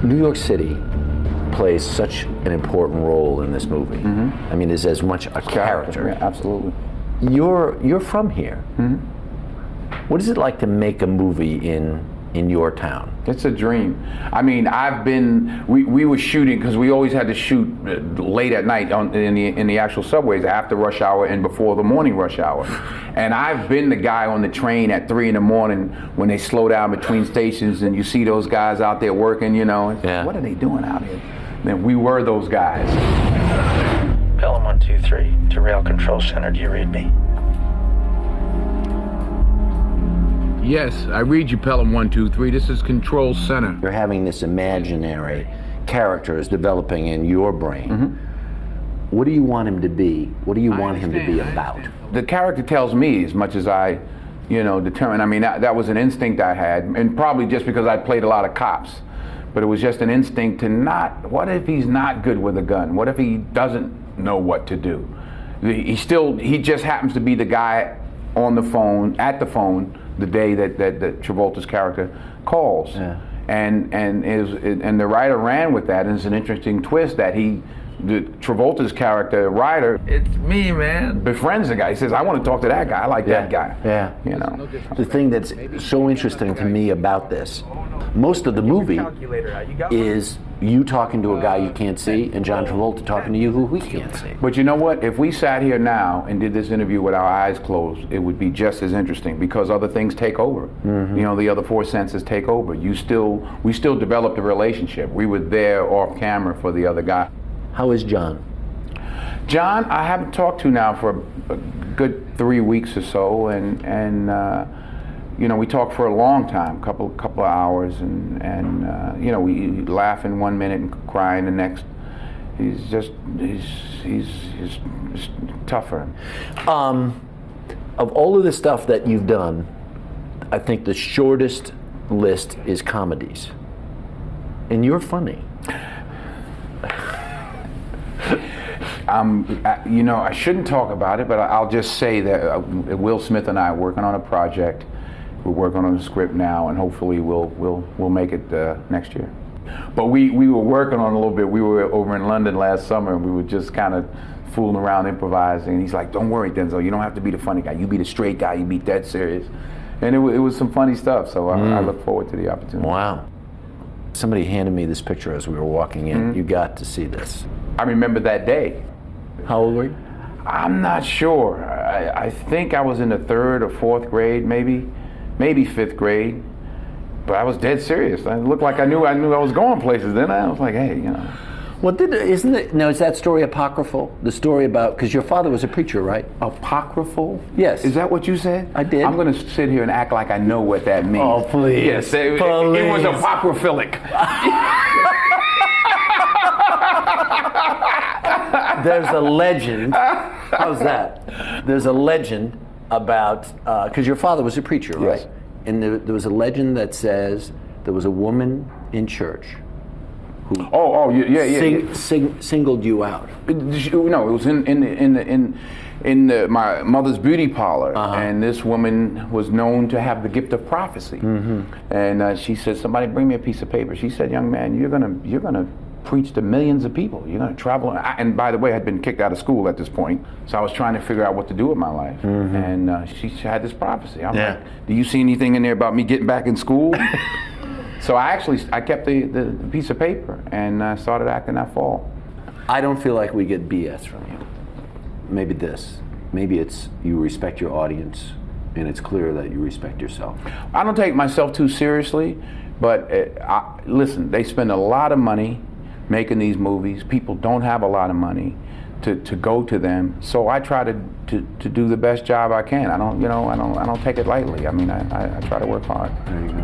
New York City plays such an important role in this movie. I mean, it's as much a character. Yeah, absolutely. You're from here. What is it like to make a movie in your town? It's a dream. I mean, we were shooting, because we always had to shoot late at night in the actual subways after rush hour and before the morning rush hour. And I've been the guy on the train at 3 in the morning when they slow down between stations and you see those guys out there working, you know. Yeah. What are they doing out here? Then we were those guys. Pelham 123 to Rail Control Center. Do you read me? Yes, I read you, Pelham 123. This is Control Center. You're having this imaginary character is developing in your brain. What do you want him to be? What do you want him to be about? The character tells me as much as I, determine. I mean, that was an instinct I had, and probably just because I played a lot of cops. But it was just an instinct to what if he's not good with a gun? What if he doesn't know what to do? He just happens to be the guy on the phone, at the phone, the day that Travolta's character calls. Yeah. And the writer ran with that, and it's an interesting twist that Travolta's character, Ryder, It's me, man. befriends the guy. He says, I want to talk to that guy. I like that guy. Yeah. The thing that's so interesting to me about this, most of the movie is you talking to a guy you can't see and John Travolta talking to you who we can't see. But you know what? If we sat here now and did this interview with our eyes closed, it would be just as interesting because other things take over. The other four senses take over. We still developed a relationship. We were there off camera for the other guy. How is John? John, I haven't talked to now for a good 3 weeks or so, and we talked for a long time, couple of hours, and we laugh in 1 minute and cry in the next. He's tougher. Of all of the stuff that you've done, I think the shortest list is comedies, and you're funny. I shouldn't talk about it, but I'll just say that Will Smith and I are working on a project. We're working on a script now, and hopefully we'll make it next year. But we were working on it a little bit. We were over in London last summer, and we were just kind of fooling around, improvising. And he's like, "Don't worry, Denzel. You don't have to be the funny guy. You be the straight guy. You be dead serious." And it was some funny stuff. So I look forward to the opportunity. Wow. Somebody handed me this picture as we were walking in. You got to see this. I remember that day. How old were you? I'm not sure. I think I was in the 3rd or 4th grade, maybe 5th grade. But I was dead serious. I looked like I knew I was going places. Then I was like, hey, Well, isn't it? Now, is that story apocryphal? The story about, because your father was a preacher, right? Apocryphal? Yes. Is that what you said? I did. I'm going to sit here and act like I know what that means. Oh, please. Yes, it was apocryphalic. There's a legend. How's that? There's a legend about, because your father was a preacher, right? Yes. And there was a legend that says there was a woman in church who singled you out. No, it was in my mother's beauty parlor, and this woman was known to have the gift of prophecy. And she said, "Somebody bring me a piece of paper." She said, "Young man, you're gonna preach to millions of people. You're gonna travel." And by the way, I had been kicked out of school at this point, so I was trying to figure out what to do with my life. And she had this prophecy. I'm like, "Do you see anything in there about me getting back in school?" So I kept the piece of paper and started acting that fall. I don't feel like we get BS from you. Maybe this. Maybe it's you respect your audience, and it's clear that you respect yourself. I don't take myself too seriously, but listen, they spend a lot of money making these movies. People don't have a lot of money to go to them, so I try to do the best job I can. I don't take it lightly. I mean, I try to work hard. There you go.